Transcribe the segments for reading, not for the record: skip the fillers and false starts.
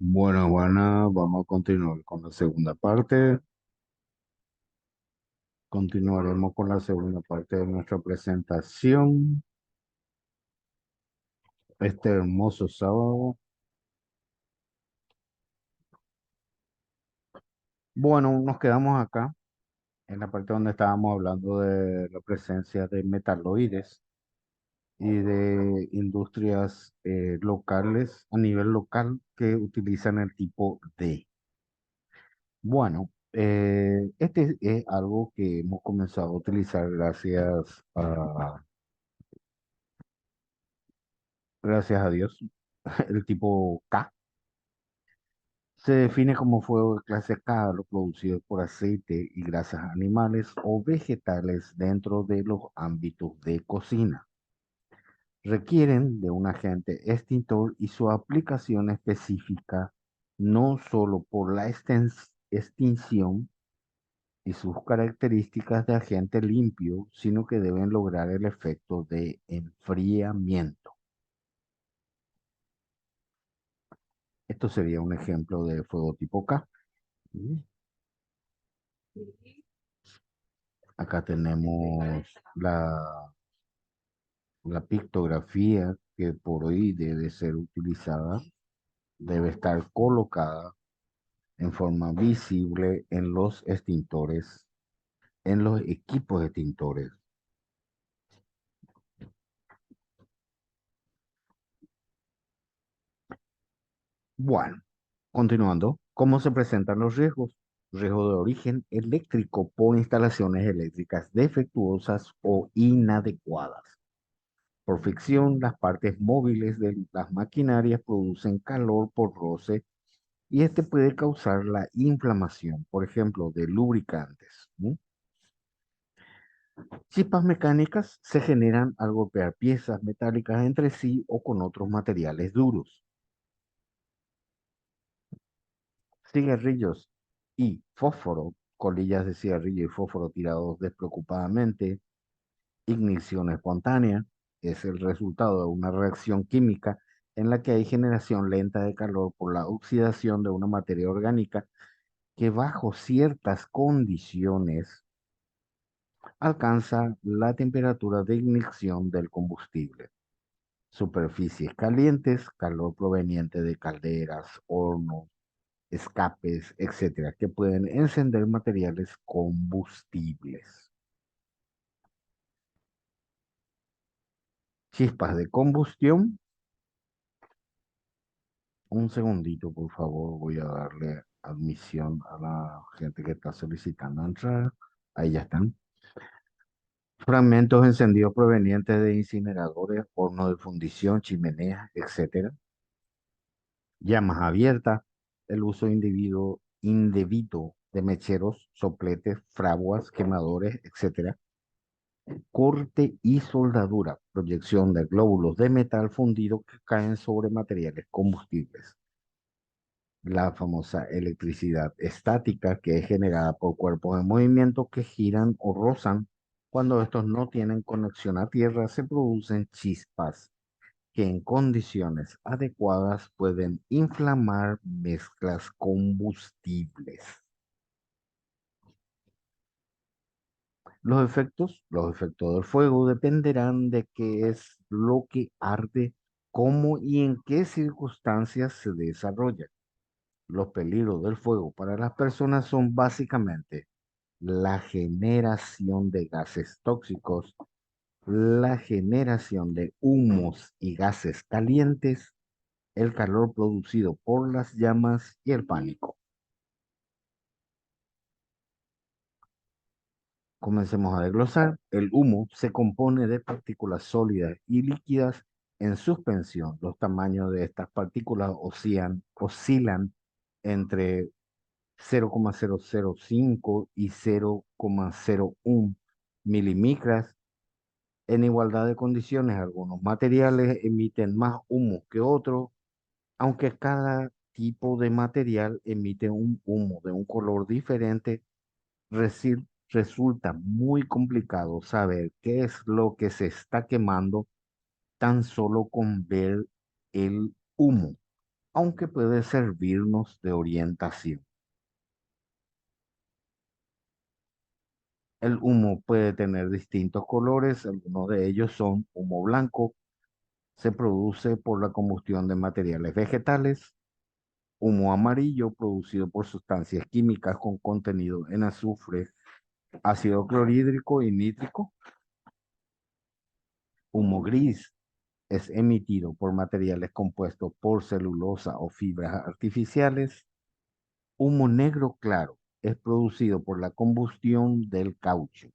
Bueno, vamos a continuar con la segunda parte. Continuaremos con la segunda parte de nuestra presentación. Este hermoso sábado. Bueno, nos quedamos acá en la parte donde estábamos hablando de la presencia de metaloides y de industrias locales a nivel local que utilizan el tipo D. Bueno, este es algo que hemos comenzado a utilizar gracias a Dios, el tipo K. Se define como fuego de clase K lo producido por aceite y grasas animales o vegetales dentro de los ámbitos de cocina. Requieren de un agente extintor y su aplicación específica no solo por la extinción y sus características de agente limpio, sino que deben lograr el efecto de enfriamiento. Esto sería un ejemplo de fuego tipo K. Mm. Acá tenemos la pictografía que por hoy debe ser utilizada, debe estar colocada en forma visible en los extintores, en los equipos extintores. Bueno, continuando, ¿cómo se presentan los riesgos? Riesgo de origen eléctrico por instalaciones eléctricas defectuosas o inadecuadas. Por fricción, las partes móviles de las maquinarias producen calor por roce y este puede causar la inflamación, por ejemplo, de lubricantes. ¿No? Chispas mecánicas se generan al golpear piezas metálicas entre sí o con otros materiales duros. Cigarrillos y fósforo, colillas de cigarrillo y fósforo tirados despreocupadamente. Ignición espontánea es el resultado de una reacción química en la que hay generación lenta de calor por la oxidación de una materia orgánica que bajo ciertas condiciones alcanza la temperatura de ignición del combustible. Superficies calientes, calor proveniente de calderas, hornos, escapes, etcétera, que pueden encender materiales combustibles. Chispas de combustión. Un segundito, por favor, voy a darle admisión a la gente que está solicitando entrar. Ahí ya están. Fragmentos encendidos provenientes de incineradores, hornos de fundición, chimeneas, etcétera. Llamas abiertas, el uso indebido de mecheros, sopletes, fraguas, quemadores, etcétera. Corte y soldadura, proyección de glóbulos de metal fundido que caen sobre materiales combustibles. La famosa electricidad estática, que es generada por cuerpos en movimiento que giran o rozan. Cuando estos no tienen conexión a tierra, se producen chispas que en condiciones adecuadas pueden inflamar mezclas combustibles. Los efectos del fuego dependerán de qué es lo que arde, cómo y en qué circunstancias se desarrolla. Los peligros del fuego para las personas son básicamente la generación de gases tóxicos, la generación de humos y gases calientes, el calor producido por las llamas y el pánico. Comencemos a desglosar. El humo se compone de partículas sólidas y líquidas en suspensión. Los tamaños de estas partículas oscilan entre 0,005 y 0,01 milimicras. En igualdad de condiciones, algunos materiales emiten más humo que otros, aunque cada tipo de material emite un humo de un color diferente. Resulta muy complicado saber qué es lo que se está quemando tan solo con ver el humo. aunque puede servirnos de orientación. El humo puede tener distintos colores, algunos de ellos son humo blanco, se produce por la combustión de materiales vegetales; humo amarillo, producido por sustancias químicas con contenido en azufre, ácido clorhídrico y nítrico; humo gris es emitido por materiales compuestos por celulosa o fibras artificiales; humo negro claro es producido por la combustión del caucho;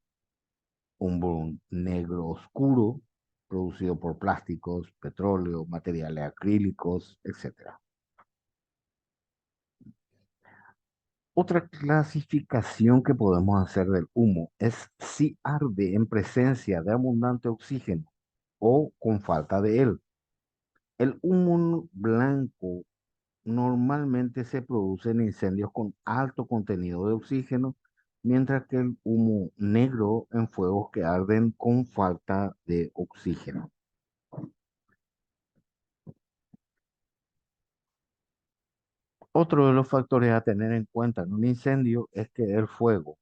humo negro oscuro producido por plásticos, petróleo, materiales acrílicos, etcétera. Otra clasificación que podemos hacer del humo es si arde en presencia de abundante oxígeno o con falta de él. El humo blanco normalmente se produce en incendios con alto contenido de oxígeno, mientras que el humo negro en fuegos que arden con falta de oxígeno. Otro de los factores a tener en cuenta en un incendio es que el fuego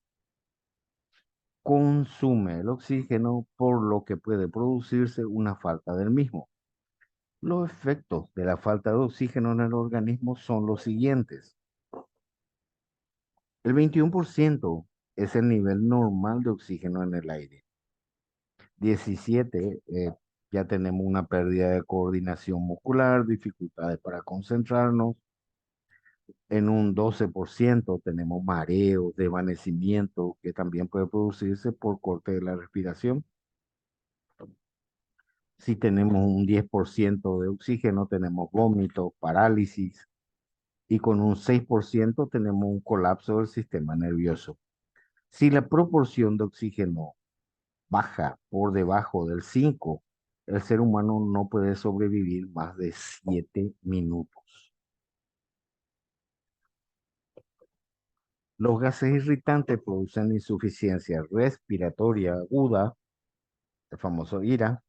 consume el oxígeno, por lo que puede producirse una falta del mismo. Los efectos de la falta de oxígeno en el organismo son los siguientes. El 21% es el nivel normal de oxígeno en el aire. 17, ya tenemos una pérdida de coordinación muscular, dificultades para concentrarnos. En un 12% tenemos mareos, desvanecimiento, que también puede producirse por corte de la respiración. Si tenemos un 10% de oxígeno, tenemos vómito, parálisis, y con un 6% tenemos un colapso del sistema nervioso. Si la proporción de oxígeno baja por debajo del 5, el ser humano no puede sobrevivir más de 7 minutos. Los gases irritantes producen insuficiencia respiratoria aguda, el famoso IRA,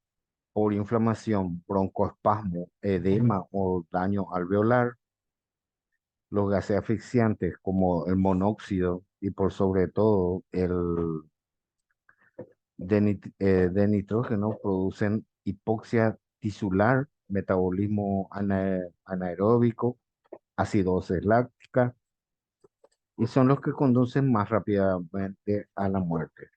por inflamación, broncoespasmo, edema o daño alveolar. Los gases asfixiantes como el monóxido y por sobre todo el de nitrógeno producen hipoxia tisular, metabolismo anaeróbico, acidosis láctica, y son los que conducen más rápidamente a la muerte.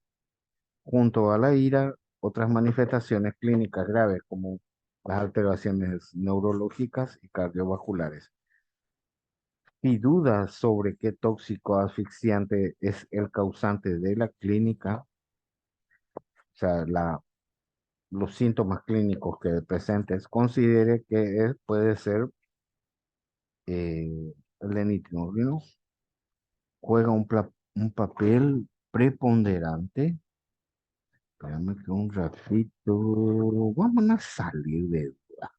Junto a la ira, otras manifestaciones clínicas graves como las alteraciones neurológicas y cardiovasculares. Y dudas sobre qué tóxico asfixiante es el causante de la clínica, o sea, los síntomas clínicos que presentes, considere que puede ser el lenitrógeno. Juega un papel preponderante. Espérame que un ratito. Vamos a salir de duda.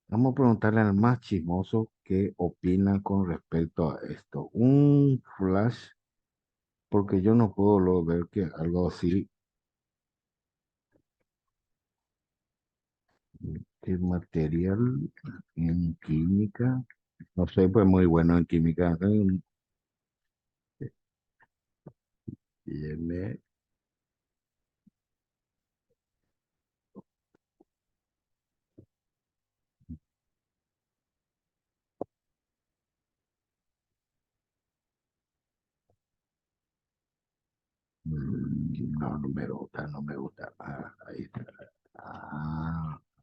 Vamos a preguntarle al más chismoso qué opina con respecto a esto. Un flash, porque yo no puedo ver que algo así. ¿Qué material en química? No sé, pues muy bueno en química. Tiene no, no me gusta, no me gusta. Ah, ahí está.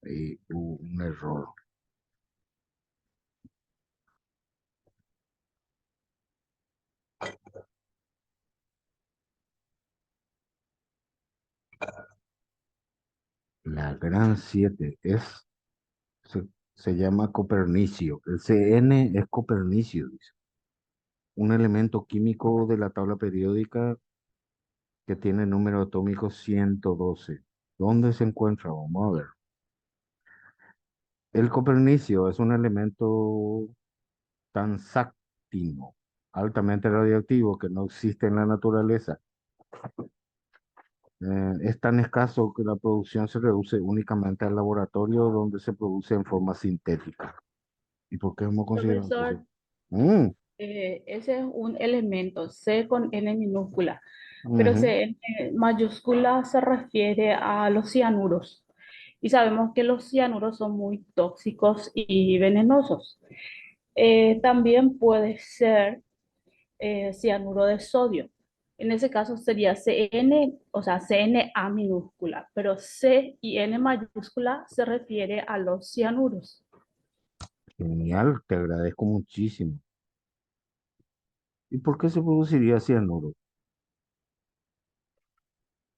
Ahí hubo un error. La gran 7 se, se llama copernicio. El CN es copernicio, dice. Un elemento químico de la tabla periódica que tiene número atómico 112. ¿Dónde se encuentra? Vamos a ver. El copernicio es un elemento tanzáctino, altamente radioactivo, que no existe en la naturaleza. Es tan escaso que la producción se reduce únicamente al laboratorio, donde se produce en forma sintética. ¿Y por qué hemos considerado entonces? Profesor, Mm, ese es un elemento, C con N minúscula, pero ujú, C en mayúscula se refiere a los cianuros. Y sabemos que los cianuros son muy tóxicos y venenosos. También puede ser cianuro de sodio. En ese caso sería CN, o sea, CNA minúscula, pero C y N mayúscula se refiere a los cianuros. genial, te agradezco muchísimo. ¿Y por qué se produciría cianuro?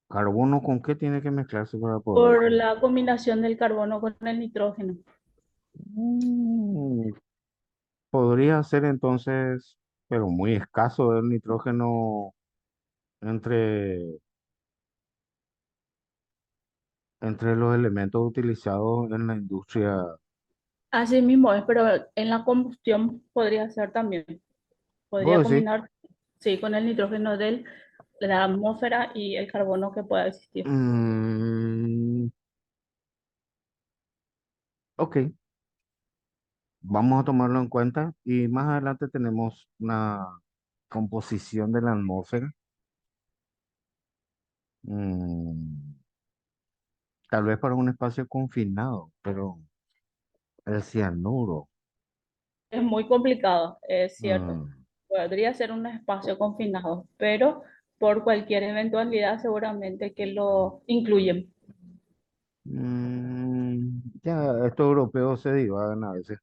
¿Carbono con qué tiene que mezclarse para poder Por formar? la combinación del carbono con el nitrógeno. Mm, podría ser entonces, pero muy escaso el nitrógeno entre, entre los elementos utilizados en la industria. Así mismo es, pero en la combustión podría ser también. Podría ¿Vos decís? combinar, sí, con el nitrógeno de la atmósfera y el carbono que pueda existir. Mm, ok, vamos a tomarlo en cuenta y más adelante tenemos una composición de la atmósfera. Mm, tal vez para un espacio confinado, pero el cianuro. Es muy complicado, es cierto. mm, Podría ser un espacio confinado, pero por cualquier eventualidad seguramente que lo incluyen. ya, estos europeos se divagan a veces.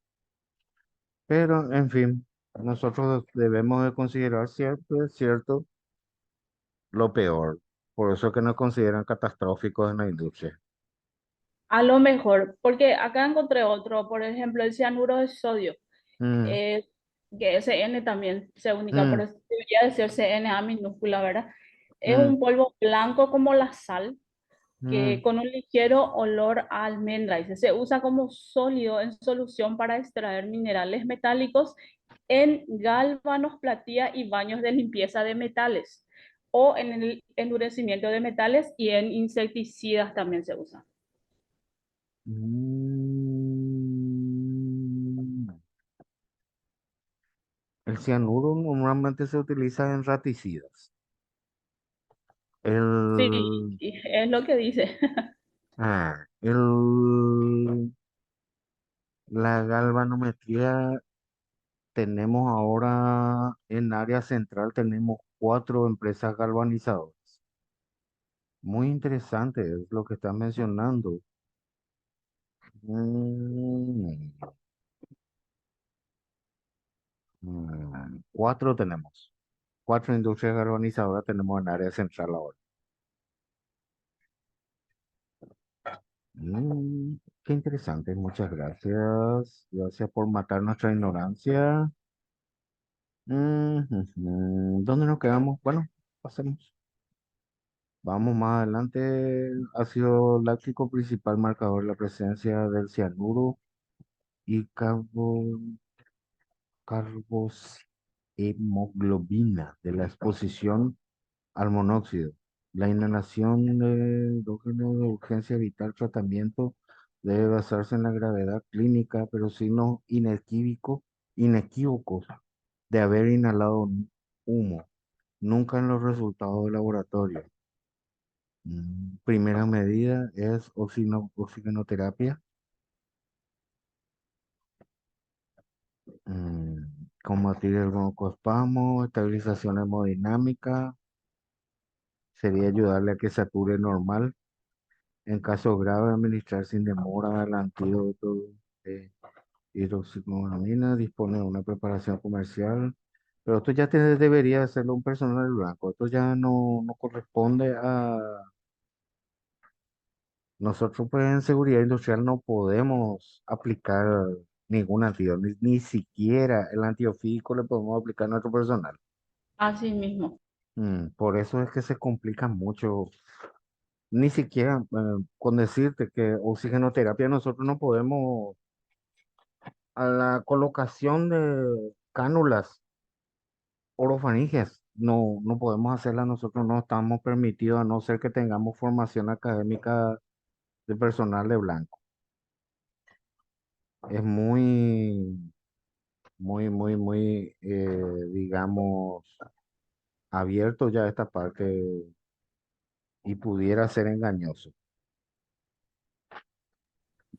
Pero, en fin, nosotros debemos de considerar siempre, cierto, lo peor. Por eso es que nos consideran catastróficos en la industria. A lo mejor, porque acá encontré otro, por ejemplo, el cianuro de sodio, Mm, eh, que SN también se única, mm, pero debería de ser CNA minúscula, ¿verdad? Es mm, un polvo blanco como la sal, que mm, con un ligero olor a almendra. Dice, se usa como sólido en solución para extraer minerales metálicos en galvanos, platía y baños de limpieza de metales o en el endurecimiento de metales y en insecticidas también se usa. mm. El cianuro normalmente se utiliza en raticidas. Sí, El, es lo que dice. la galvanometría tenemos ahora en área central, tenemos 4 empresas galvanizadoras. Muy interesante es lo que estás mencionando. Mm, 4 tenemos. 4 industrias galvanizadoras tenemos en área central ahora. Mm, qué interesante, muchas gracias. Gracias por matar nuestra ignorancia. ¿Dónde nos quedamos? Bueno, pasemos. Vamos más adelante. Ácido láctico principal marcador de la presencia del cianuro y carbohemoglobina de la exposición al monóxido. La inhalación de hidrógeno de urgencia vital tratamiento debe basarse en la gravedad clínica, pero signos inequívocos de haber inhalado humo, nunca en los resultados de laboratorio. Primera medida es oxigenoterapia. Mm, combatir el broncoespasmo, estabilización hemodinámica, sería ayudarle a que sature normal. En caso grave, administrar sin demora el antídoto de hidroxicloroquina, dispone de una preparación comercial. Pero esto ya debería hacerlo un personal blanco. Esto ya no corresponde a nosotros, pues en seguridad industrial no podemos aplicar ningún antídoto, ni siquiera el antiofídico le podemos aplicar a nuestro personal. Así mismo. Por eso es que se complica mucho. Ni siquiera con decirte que oxigenoterapia nosotros no podemos, a la colocación de cánulas orofaringeas, no podemos hacerla nosotros, no estamos permitidos a no ser que tengamos formación académica de personal de blanco. Es muy muy, digamos, abierto ya a esta parte y pudiera ser engañoso.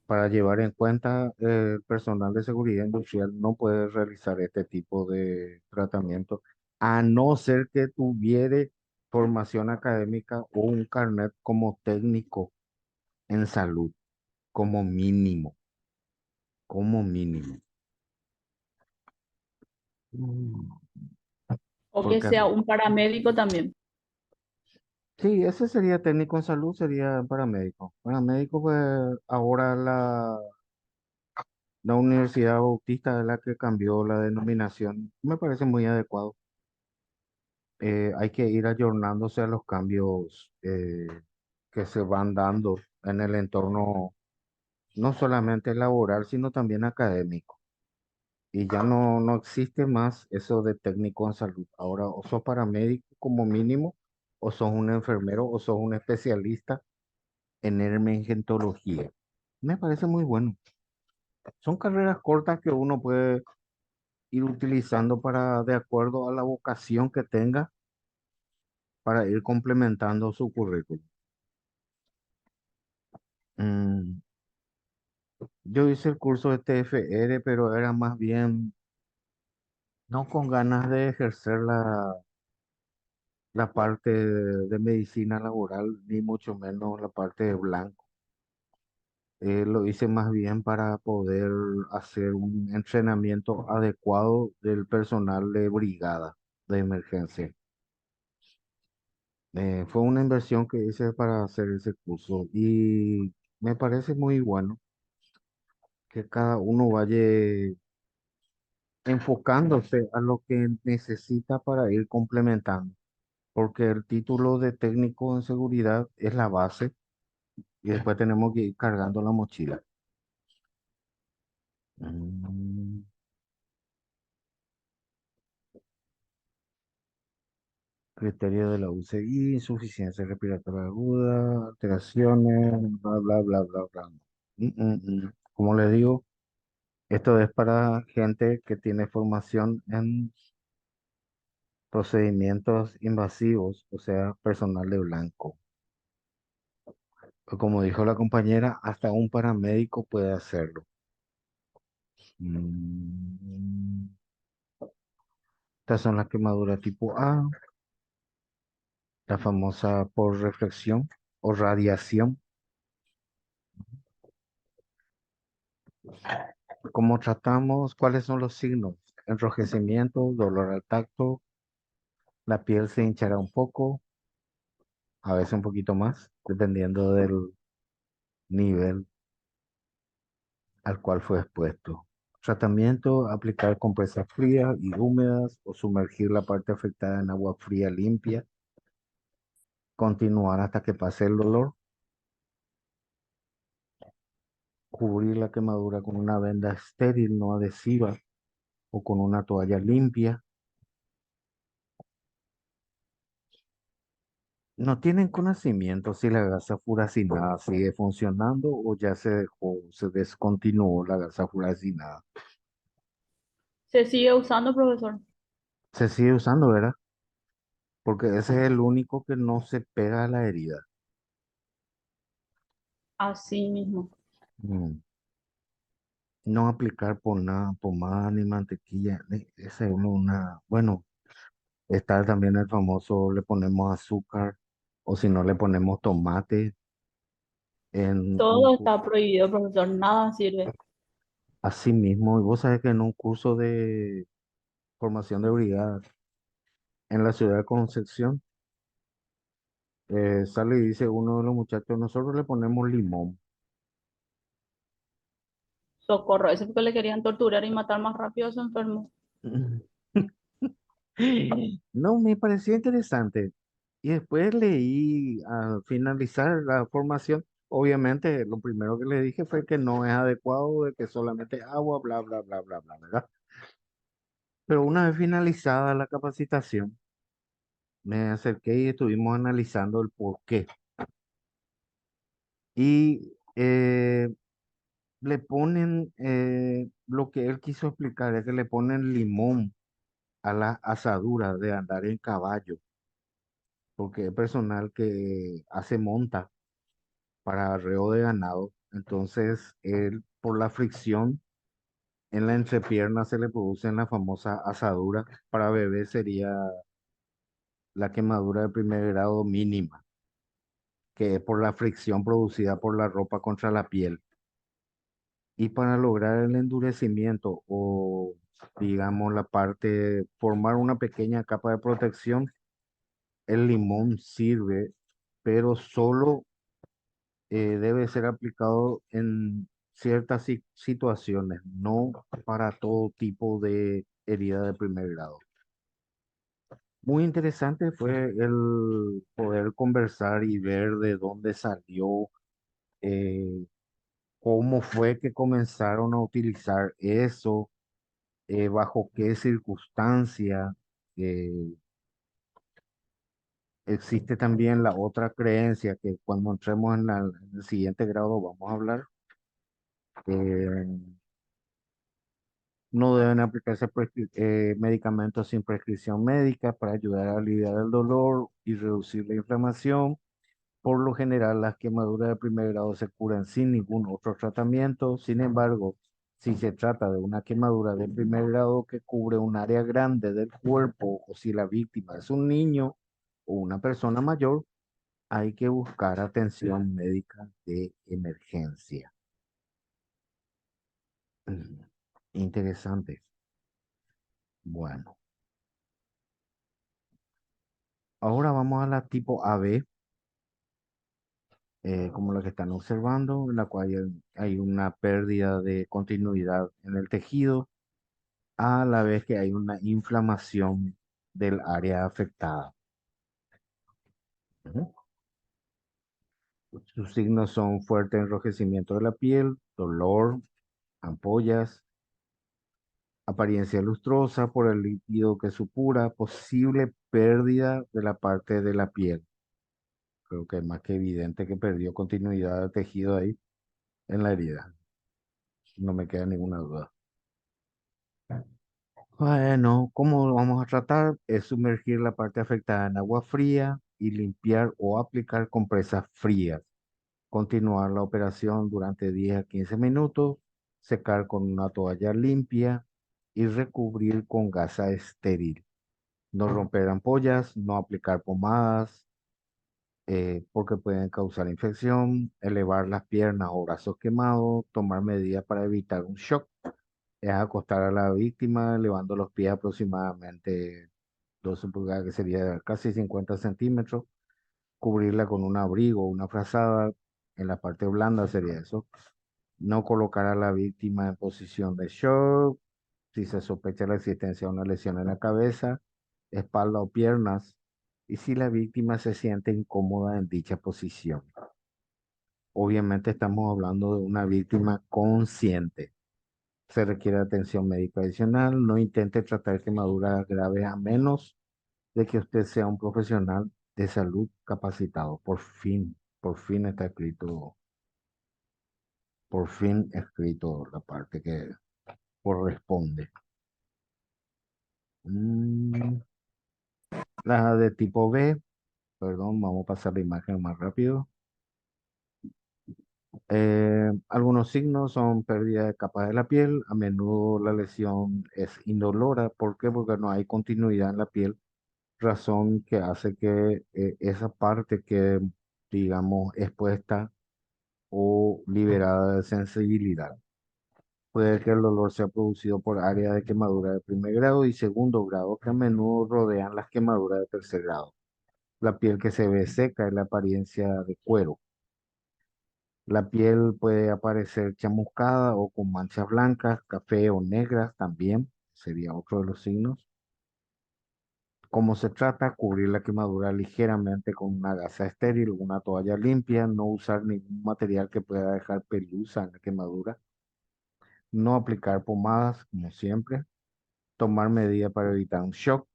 Para llevar en cuenta, el personal de seguridad industrial no puede realizar este tipo de tratamiento a no ser que tuviere formación académica o un carnet como técnico en salud, como mínimo, como mínimo. Mm. O que Porque sea un paramédico también. sí, ese sería técnico en salud, sería paramédico. Paramédico, pues ahora la Universidad Bautista es la que cambió la denominación. Me parece muy adecuado. Hay que ir ayornándose a los cambios que se van dando en el entorno, no solamente laboral, sino también académico. Y ya no existe más eso de técnico en salud. Ahora o sos paramédico como mínimo, o sos un enfermero, o sos un especialista en emergentología. Me parece muy bueno. Son carreras cortas que uno puede ir utilizando para, de acuerdo a la vocación que tenga, para ir complementando su currículum. Mm, yo hice el curso de TFR, pero era más bien no con ganas de ejercer la parte de medicina laboral, ni mucho menos la parte de blanco. Lo hice más bien para poder hacer un entrenamiento adecuado del personal de brigada de emergencia. Fue una inversión que hice para hacer ese curso y me parece muy bueno que cada uno vaya enfocándose a lo que necesita para ir complementando, porque el título de técnico en seguridad es la base y después tenemos que ir cargando la mochila. Mm, criterio de la UCI, insuficiencia respiratoria aguda, alteraciones, bla, bla, bla, bla, bla. Como le digo, esto es para gente que tiene formación en procedimientos invasivos, o sea, personal de blanco. O como dijo la compañera, hasta un paramédico puede hacerlo. Mm, estas son las quemaduras tipo A, la famosa por reflexión o radiación. ¿Cómo tratamos? ¿Cuáles son los signos? Enrojecimiento, dolor al tacto, la piel se hinchará un poco, a veces un poquito más, dependiendo del nivel al cual fue expuesto. Tratamiento, aplicar compresas frías y húmedas o sumergir la parte afectada en agua fría limpia. Continuar hasta que pase el dolor. Cubrir la quemadura con una venda estéril, no adhesiva, o con una toalla limpia. No tienen conocimiento si la gasa furacinada sigue funcionando o ya se dejó, se descontinuó la gasa furacinada. Se sigue usando, profesor. Se sigue usando, ¿verdad? Porque ese es el único que no se pega a la herida. Así mismo. Mm. No aplicar por nada, pomada ni mantequilla. Esa es bueno, está también el famoso, le ponemos azúcar o si no le ponemos tomate en un Todo está prohibido, profesor. Nada sirve. así mismo. Y vos sabés que en un curso de formación de brigada en la ciudad de Concepción, sale y dice uno de los muchachos, nosotros le ponemos limón. Socorro. Eso porque le querían torturar y matar más rápido a su enfermo. No, me pareció interesante. Y después leí al finalizar la formación, obviamente lo primero que le dije fue que no es adecuado, de que solamente agua, bla, bla, bla, bla, bla, ¿verdad? Pero una vez finalizada la capacitación, me acerqué y estuvimos analizando el por qué. Y le ponen, lo que él quiso explicar es que le ponen limón a la asadura de andar en caballo, porque es personal que hace monta para arreo de ganado. Entonces, él, por la fricción en la entrepierna, se le produce la famosa asadura. Para bebé sería la quemadura de primer grado mínima, que es por la fricción producida por la ropa contra la piel. Y para lograr el endurecimiento o, digamos, la parte, formar una pequeña capa de protección, el limón sirve, pero solo debe ser aplicado en ciertas situaciones, no para todo tipo de herida de primer grado. Muy interesante fue el poder conversar y ver de dónde salió, eh, cómo fue que comenzaron a utilizar eso, bajo qué circunstancia. eh, Existe también la otra creencia que cuando entremos en, en el siguiente grado vamos a hablar, que no deben aplicarse medicamentos sin prescripción médica para ayudar a aliviar el dolor y reducir la inflamación. Por lo general, las quemaduras de primer grado se curan sin ningún otro tratamiento. Sin embargo, si se trata de una quemadura de primer grado que cubre un área grande del cuerpo o si la víctima es un niño o una persona mayor, hay que buscar atención médica de emergencia. Mm, Interesante. Bueno, ahora vamos a la tipo AB, como la que están observando, en la cual hay una pérdida de continuidad en el tejido a la vez que hay una inflamación del área afectada. Ujú. Sus signos son fuerte enrojecimiento de la piel, dolor, ampollas, apariencia lustrosa por el líquido que supura, posible pérdida de la parte de la piel. Creo que es más que evidente que perdió continuidad de tejido ahí en la herida. No me queda ninguna duda. Bueno, ¿cómo lo vamos a tratar? Es sumergir la parte afectada en agua fría y limpiar o aplicar compresas frías. Continuar la operación durante 10 a 15 minutos, secar con una toalla limpia y recubrir con gasa estéril. No romper ampollas, no aplicar pomadas, porque pueden causar infección, elevar las piernas o brazos quemados, tomar medidas para evitar un shock. Es acostar a la víctima elevando los pies aproximadamente 12 pulgadas, que sería casi 50 centímetros, cubrirla con un abrigo, una frazada, en la parte blanda sería eso. No colocar a la víctima en posición de shock si se sospecha la existencia de una lesión en la cabeza, espalda o piernas, y si la víctima se siente incómoda en dicha posición. Obviamente estamos hablando de una víctima consciente. Se requiere atención médica adicional. No intente tratar quemaduras graves a menos de que usted sea un profesional de salud capacitado. Por fin está escrito, por fin escrito la parte que corresponde. Mm, la de tipo B, perdón, vamos a pasar la imagen más rápido. Algunos signos son pérdida de capa de la piel. A menudo la lesión es indolora. ¿Por qué? Porque no hay continuidad en la piel, razón que hace que esa parte que, digamos, expuesta o liberada de sensibilidad. Puede que el dolor sea producido por áreas de quemadura de primer grado y segundo grado que a menudo rodean las quemaduras de tercer grado. La piel que se ve seca es la apariencia de cuero. La piel puede aparecer chamuscada o con manchas blancas, café o negras también, sería otro de los signos. Como se trata, cubrir la quemadura ligeramente con una gasa estéril o una toalla limpia, no usar ningún material que pueda dejar pelusa en la quemadura, no aplicar pomadas, como siempre, tomar medidas para evitar un shock,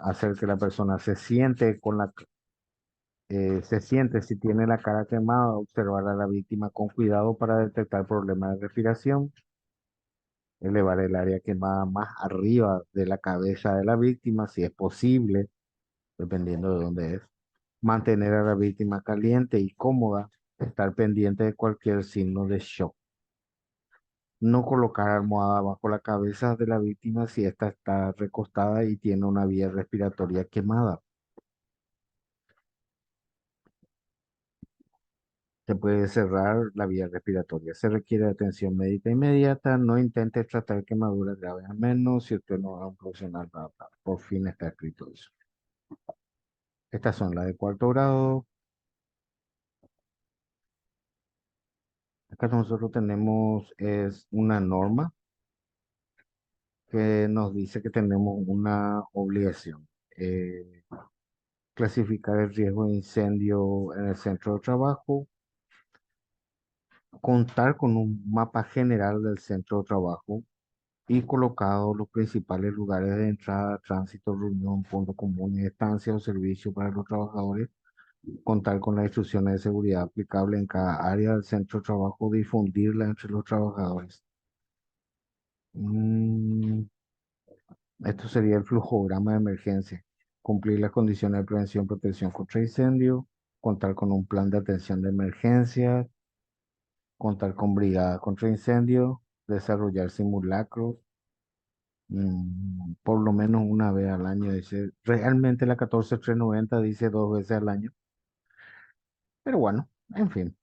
hacer que la persona se siente con la Se siente si tiene la cara quemada, observar a la víctima con cuidado para detectar problemas de respiración, elevar el área quemada más arriba de la cabeza de la víctima, si es posible, dependiendo de dónde es, mantener a la víctima caliente y cómoda, estar pendiente de cualquier signo de shock. No colocar almohada bajo la cabeza de la víctima si ésta está recostada y tiene una vía respiratoria quemada. Se puede cerrar la vía respiratoria. Se requiere atención médica inmediata. No intente tratar quemaduras graves, a menos si usted no es un profesional. Por fin está escrito eso. Estas son las de cuarto grado. Acá nosotros tenemos es una norma que nos dice que tenemos una obligación. Clasificar el riesgo de incendio en el centro de trabajo, contar con un mapa general del centro de trabajo y colocado los principales lugares de entrada, tránsito, reunión, puntos comunes, estancias o servicios para los trabajadores, contar con las instrucciones de seguridad aplicables en cada área del centro de trabajo, difundirla entre los trabajadores. Mm, Esto sería el flujograma de emergencia. Cumplir las condiciones de prevención y protección contra incendio, contar con un plan de atención de emergencia, contar con brigadas contra incendio, desarrollar simulacros, por lo menos una vez al año. Dice, realmente la 14390 dice 2 veces al año, pero bueno, en fin.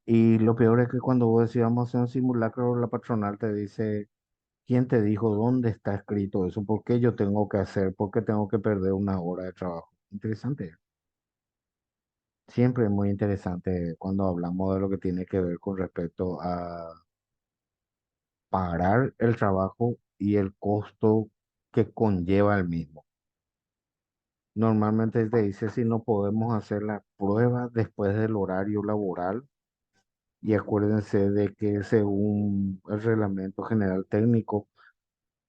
Y lo peor es que cuando vos decís vamos a hacer un simulacro, la patronal te dice, ¿quién te dijo dónde está escrito eso? ¿Por qué yo tengo que hacer? ¿Por qué tengo que perder una hora de trabajo? Interesante. Siempre es muy interesante cuando hablamos de lo que tiene que ver con respecto a parar el trabajo y el costo que conlleva el mismo. Normalmente te dice si no podemos hacer la prueba después del horario laboral y acuérdense de que según el reglamento general técnico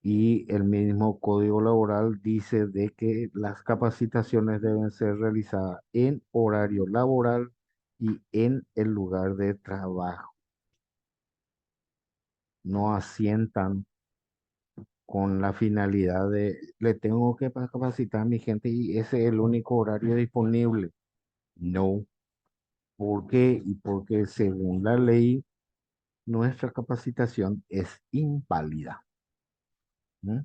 y el mismo código laboral dice de que las capacitaciones deben ser realizadas en horario laboral y en el lugar de trabajo. No asientan con la finalidad de, le tengo que capacitar a mi gente y ese es el único horario disponible. No. ¿Por qué? Y porque según la ley, nuestra capacitación es inválida. ¿Mm?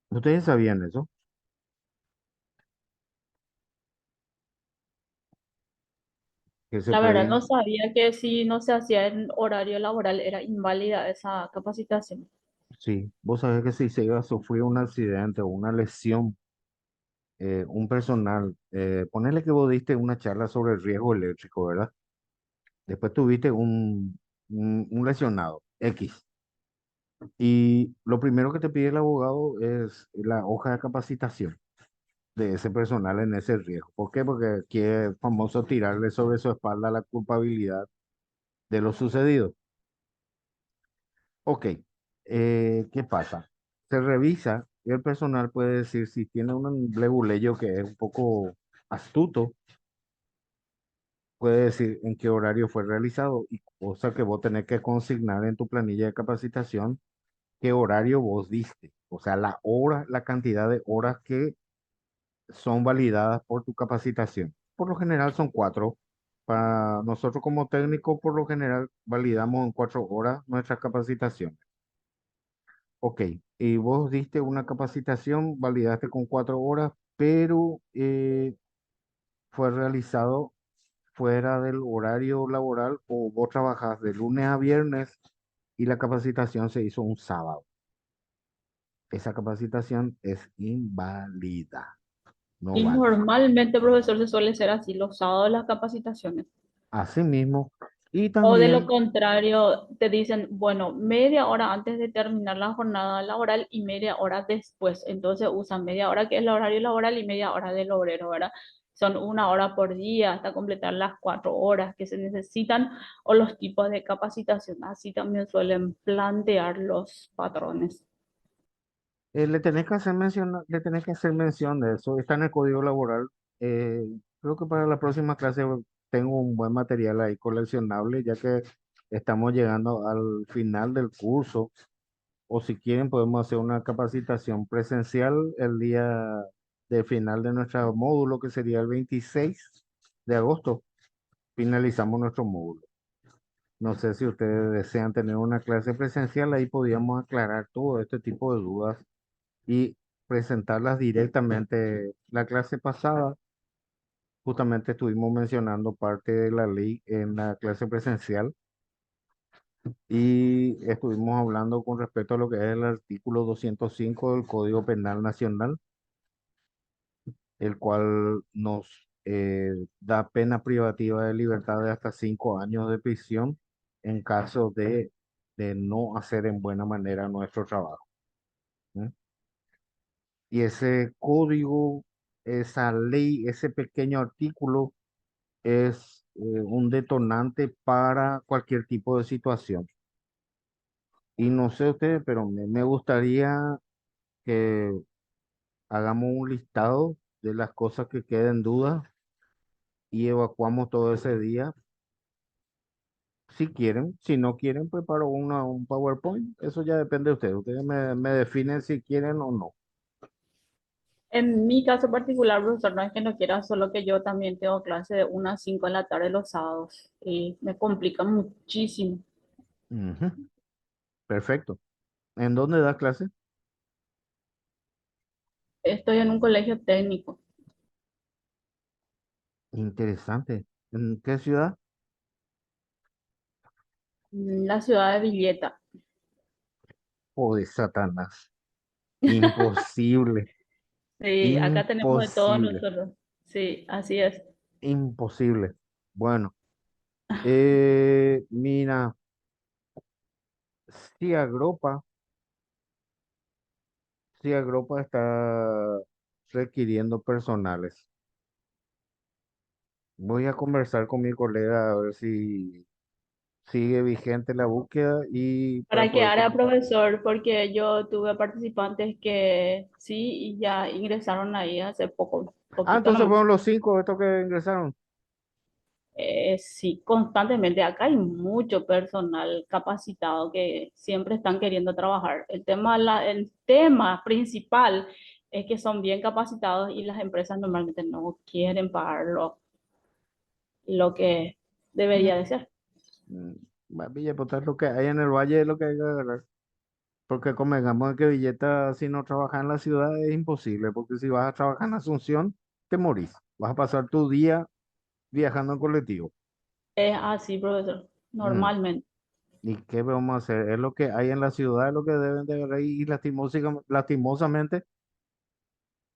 ¿Ustedes sabían eso? Que se La verdad puede, no sabía que si no se hacía en horario laboral era inválida esa capacitación. sí, vos sabés que si se iba a sufrir un accidente o una lesión, un personal, ponele que vos diste una charla sobre el riesgo eléctrico, ¿verdad? Después tuviste un lesionado, X. Y lo primero que te pide el abogado es la hoja de capacitación de ese personal en ese riesgo. ¿Por qué? Porque quiere famoso tirarle sobre su espalda la culpabilidad de lo sucedido. Ok, ¿qué pasa? Se revisa y el personal puede decir si tiene un leguleyo que es un poco astuto, puede decir en qué horario fue realizado y cosa que vos tenés que consignar en tu planilla de capacitación, qué horario vos diste. O sea, la hora, la cantidad de horas que son validadas por tu capacitación. Por lo general son 4. Para nosotros como técnico, por lo general, validamos en 4 horas nuestra capacitación. Ok, y vos diste una capacitación, validaste con 4 horas, pero fue realizado fuera del horario laboral o vos trabajás de lunes a viernes y la capacitación se hizo un sábado. Esa capacitación es inválida, no Y vale. normalmente, profesor, se suele ser así los sábados las capacitaciones. Asimismo, y O de lo también, contrario, te dicen, bueno, media hora antes de terminar la jornada laboral y media hora después. Entonces usan media hora que es el horario laboral y media hora del obrero, ¿verdad? Son 1 hora por día hasta completar las 4 horas que se necesitan o los tipos de capacitación. Así también suelen plantear los patrones. le tenés que hacer mención de eso. Está en el código laboral. Eh, Creo que para la próxima clase tengo un buen material ahí coleccionable, ya que estamos llegando al final del curso. O si quieren, podemos hacer una capacitación presencial el día de final de nuestro módulo, que sería el 26 de agosto. Finalizamos nuestro módulo. No sé si ustedes desean tener una clase presencial, ahí podíamos aclarar todo este tipo de dudas y presentarlas directamente. La clase pasada, justamente estuvimos mencionando parte de la ley en la clase presencial y estuvimos hablando con respecto a lo que es el artículo 205 del Código Penal Nacional, el cual nos da pena privativa de libertad de hasta 5 años de prisión en caso de no hacer en buena manera nuestro trabajo. ¿Mm? Y ese código, esa ley, ese pequeño artículo es un detonante para cualquier tipo de situación. Y no sé ustedes, pero me gustaría que hagamos un listado de las cosas que queden dudas y evacuamos todo ese día. Si quieren, si no quieren, preparo un PowerPoint. Eso ya depende de ustedes. Ustedes me definen si quieren o no. En mi caso particular, profesor, no es que no quiera, solo que yo también tengo clase de 1 a 5 de la tarde los sábados y me complica muchísimo. Ujú, perfecto. ¿En dónde das clase? Estoy en un colegio técnico, Interesante. ¿En qué ciudad? en la ciudad de Villeta. O de Satanás. Imposible, Sí, acá tenemos de todos imposible, nosotros. Sí, así es. imposible. Bueno, mira, si Agropa, si Agropa está requiriendo personales. Voy a conversar con mi colega a ver si sigue vigente la búsqueda y para ¿Para qué poder área, comenzar. profesor? Porque yo tuve participantes que sí y ya ingresaron ahí hace poco, Ah, poquito entonces nomás. fueron los 5 estos que ingresaron. Sí, constantemente. Acá hay mucho personal capacitado que siempre están queriendo trabajar. El tema principal es que son bien capacitados y las empresas normalmente no quieren pagar lo que Mm, debería de ser. mm, Villa, pues es lo que hay en el valle es lo que hay que agarrar. Porque convengamos que Villeta, si no trabajas en la ciudad, es imposible. Porque si vas a trabajar en Asunción, te morís. Vas a pasar tu día viajando en colectivo. Es así, profesor, Mm, normalmente. ¿Y qué vamos a hacer? Es lo que hay en la ciudad, es lo que deben de agarrar. Y lastimosamente,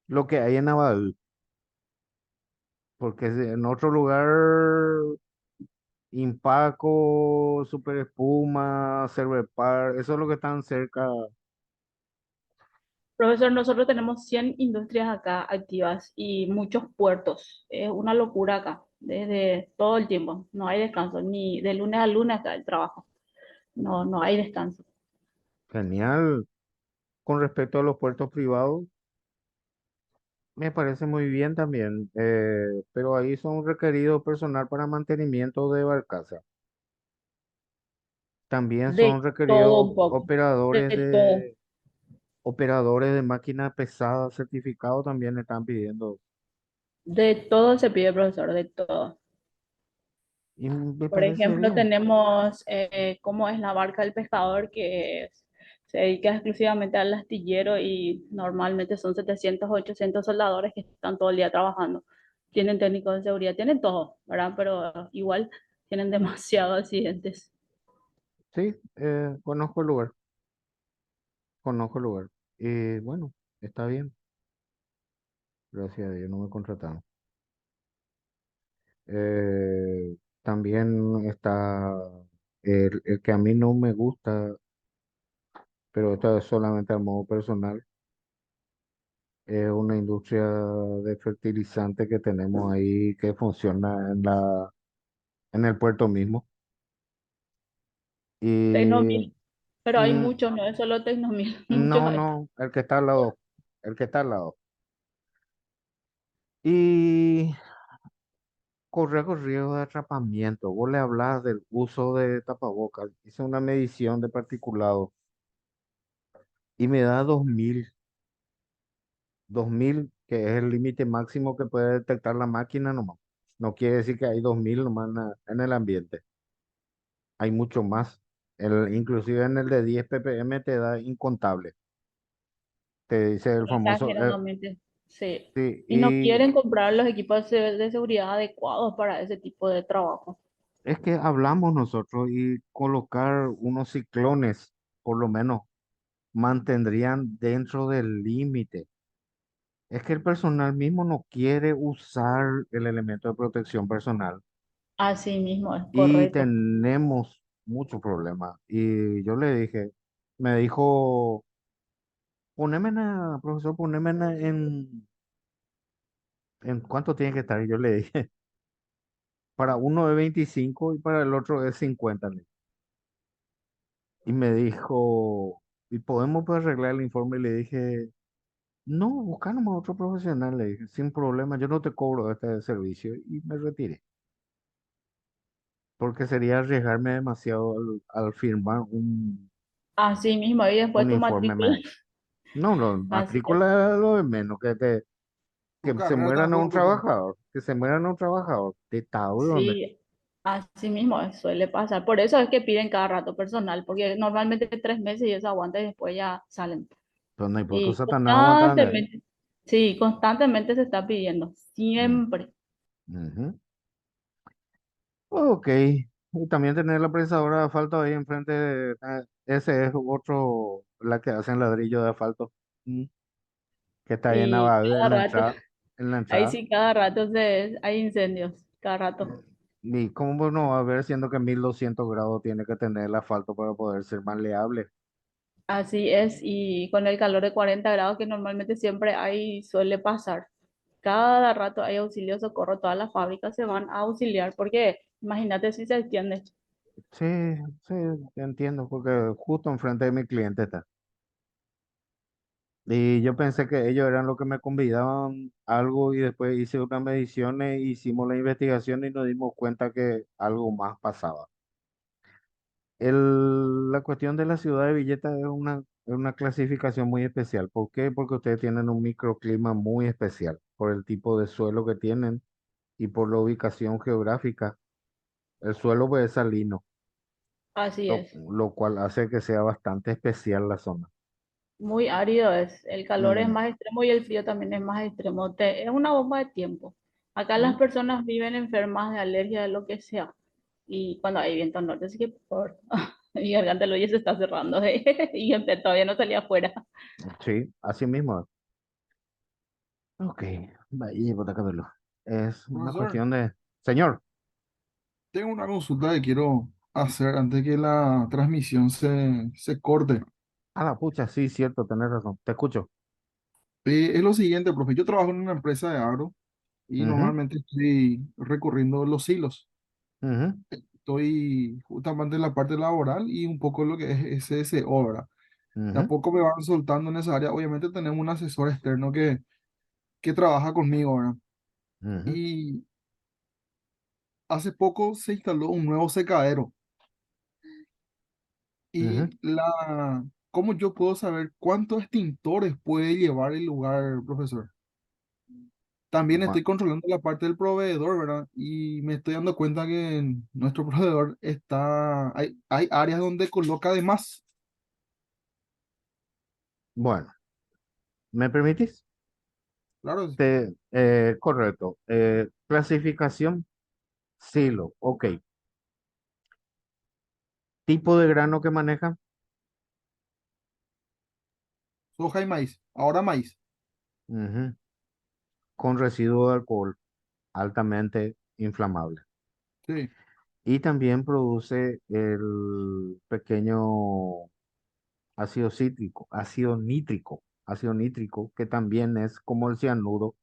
lo que hay en Navajú. Porque en otro lugar, Impaco, Super Espuma, Server Park, eso es lo que están cerca. Profesor, nosotros tenemos 100 industrias acá activas y muchos puertos. Es una locura acá, desde todo el tiempo. No hay descanso, ni de lunes a lunes acá el trabajo. No, no hay descanso. Genial. Con respecto a los puertos privados, me parece muy bien también, pero ahí son requeridos personal para mantenimiento de barcaza. También son De todo requeridos un poco, de todo. operadores de máquinas pesadas certificados también están pidiendo. De todo se pide, profesor, de todo. Y me Por parece ejemplo, bien. tenemos cómo es la barca del pescador se dedica exclusivamente al astillero y normalmente son 700 o 800 soldadores que están todo el día trabajando. Tienen técnicos de seguridad, tienen todo, ¿verdad? Pero igual tienen demasiados accidentes. Sí, conozco el lugar. Y bueno, está bien. Gracias a Dios, no me contrataron. También está el que a mí no me gusta, pero esto es solamente a modo personal, es una industria de fertilizante que tenemos ahí que funciona en el puerto mismo. Y Tecnomil, Pero hay Mm, muchos, no es solo Tecnomil, muchos no, hay. no, el que está al lado, el que está al lado. Y corre riesgo de atrapamiento. Vos le hablas del uso de tapabocas. Hice una medición de particulado y me da 2000, que es el límite máximo que puede detectar la máquina nomás. No quiere decir que hay 2000 nomás en el ambiente. Hay mucho más. Inclusive en el de 10 ppm te da incontable. Te dice el famoso, Exageradamente, sí. sí, Y no y quieren comprar los equipos de seguridad adecuados para ese tipo de trabajo. es que hablamos nosotros y colocar unos ciclones, por lo menos, mantendrían dentro del límite. Es que el personal mismo no quiere usar el elemento de protección personal Así mismo, es y correcto. tenemos muchos problemas. Y yo le dije, me dijo, profesor, en cuánto tiene que estar. Y yo le dije, para uno es 25 y para el otro es 50. Y me dijo, ¿y podemos pues, arreglar el informe? Y le dije, no, busca nomás otro profesional. Le dije, sin problema, yo no te cobro este servicio. Y me retiré, porque sería arriesgarme demasiado al firmar Así mismo, y después un tu informe matrícula. médico. No, no, Así es. matrícula es lo de menos, Tu que se carrera mueran a un tampoco cuesta. trabajador, que se mueran a un trabajador. ¿De dónde? Sí, así mismo suele pasar. Por eso es que piden cada rato personal, porque normalmente 3 meses y eso aguanta y después ya salen. Pues no hay por qué Y Satanás aguantar. constantemente, sí, constantemente se está pidiendo, Mm, siempre. ujú. Ok, y también tener la prensadora de asfalto ahí enfrente, ese es otro, la que hacen ladrillo de asfalto, mm, que está ahí en Y en cada la rato, entrada, en la ahí entrada. sí, cada rato hay incendios, cada rato. ¿Y cómo no va a ver siendo que 1200 grados tiene que tener el asfalto para poder ser maleable? Así es, y con el calor de 40 grados que normalmente siempre hay, suele pasar. Cada rato hay auxilio de socorro, todas las fábricas se van a auxiliar, porque imagínate si se extiende. Sí, sí, entiendo, porque justo enfrente de mi cliente está. Y yo pensé que ellos eran los que me convidaban algo y después hice unas mediciones, hicimos la investigación y nos dimos cuenta que algo más pasaba. La cuestión de la ciudad de Villeta es una clasificación muy especial. ¿Por qué? Porque ustedes tienen un microclima muy especial por el tipo de suelo que tienen y por la ubicación geográfica. El suelo pues, es salino, Así es. lo cual hace que sea bastante especial la zona. Muy árido es, el calor es Mm, más extremo y el frío también es más extremo. Es una bomba de tiempo. Acá las mm. personas viven enfermas de alergia, de lo que sea. Y cuando hay viento norte, así que por mi garganta lo ya se está cerrando y todavía no salía afuera. Sí, así mismo. Ok, vaya, Botacaberlo. Es una Profesor, cuestión de... Señor, tengo una consulta que quiero hacer antes que la transmisión se corte. a la pucha, sí, cierto, tenés razón. Te escucho. Es lo siguiente, profe. Yo trabajo en una empresa de agro y Ujú, normalmente estoy recorriendo los hilos. ujú, Estoy justamente en la parte laboral y un poco lo que es SSO, ¿verdad? De a ujú, poco me van soltando en esa área. Obviamente tenemos un asesor externo que trabaja conmigo, ¿verdad? ujú, Y hace poco se instaló un nuevo secadero. ujú. Y ¿cómo yo puedo saber cuántos extintores puede llevar el lugar, profesor? También Bueno, estoy controlando la parte del proveedor, ¿verdad? Y me estoy dando cuenta que en nuestro proveedor hay áreas donde coloca de más. bueno, ¿me permitís? Claro, Correcto. Clasificación, silo. Ok. Tipo de grano que maneja, soja y maíz. Ahora maíz. ujú, con residuo de alcohol altamente inflamable. Sí. Y también produce el pequeño ácido nítrico, que también es como el cianuro,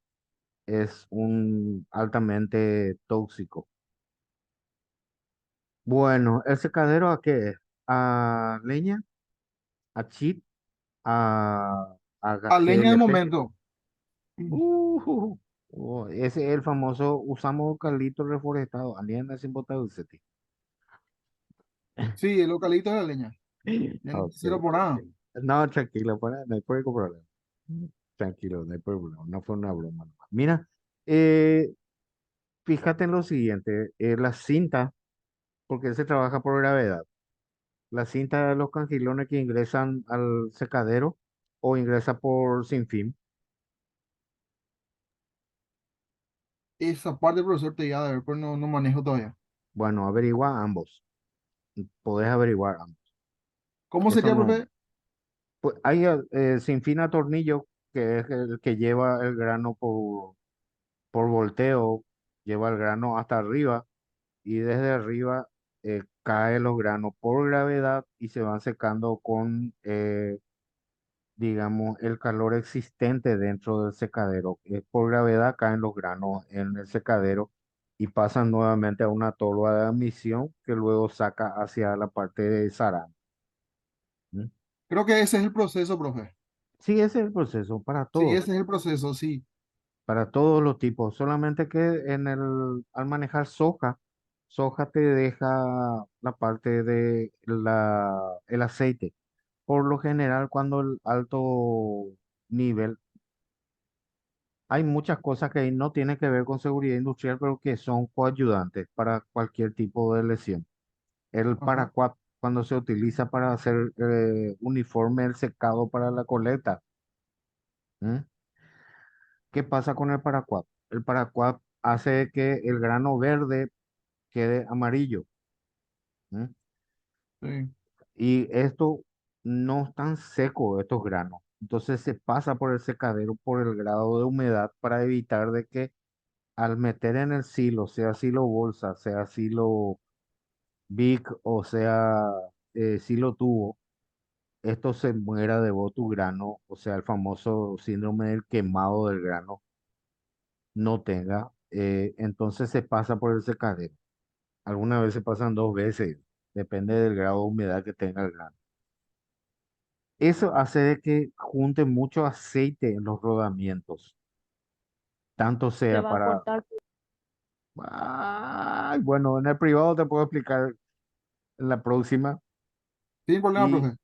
es un altamente tóxico. Bueno, ¿el secadero a qué es? ¿A leña? a chip, a A leña del GLP. momento. Ese es el famoso, usamos eucalipto reforestado, aliena sin botar dulce. Sí, el localito de la leña. Ya no Ok. quisiera por nada. No, tranquilo, no hay por qué problema. Tranquilo, no hay problema. No fue una broma nomás. Mira, eh, fíjate en lo siguiente, la cinta, porque se trabaja por gravedad, la cinta de los cangilones que ingresan al secadero o ingresa por sin fin, Esa parte, profesor, te iba a ver, pero no manejo todavía. bueno, averigua ambos, podés averiguar ambos. ¿Cómo Eso sería, no, profe? pues hay sin fin a tornillo, que es el que lleva el grano por volteo, lleva el grano hasta arriba y desde arriba caen los granos por gravedad y se van secando con, digamos, el calor existente dentro del secadero. Por gravedad caen los granos en el secadero y pasan nuevamente a una tolva de admisión que luego saca hacia la parte de zarán. ¿Mm? Creo que ese es el proceso, profe. Sí, ese es el proceso Sí, ese es el proceso, sí. para todos los tipos, solamente que al manejar soja, soja te deja la parte de el aceite. Por lo general, cuando el alto nivel, hay muchas cosas que no tienen que ver con seguridad industrial, pero que son coayudantes para cualquier tipo de lesión. El Ajá, paraquat, cuando se utiliza para hacer uniforme el secado para la colecta. ¿Mm? ¿Qué pasa con el paraquat? El paraquat hace que el grano verde quede amarillo. ¿Mm? sí. Y esto no están secos, estos granos. Entonces se pasa por el secadero por el grado de humedad para evitar de que al meter en el silo, sea silo bolsa, sea silo Vic o sea silo tubo, esto se muera de tu grano, o sea, el famoso síndrome del quemado del grano, no tenga. Entonces se pasa por el secadero. Algunas veces pasan dos veces, depende del grado de humedad que tenga el grano. Eso hace de que junte mucho aceite en los rodamientos, tanto Se sea va a para... cortar. Ay, bueno, en el privado te puedo explicar en la próxima. Sin problema, Y profe.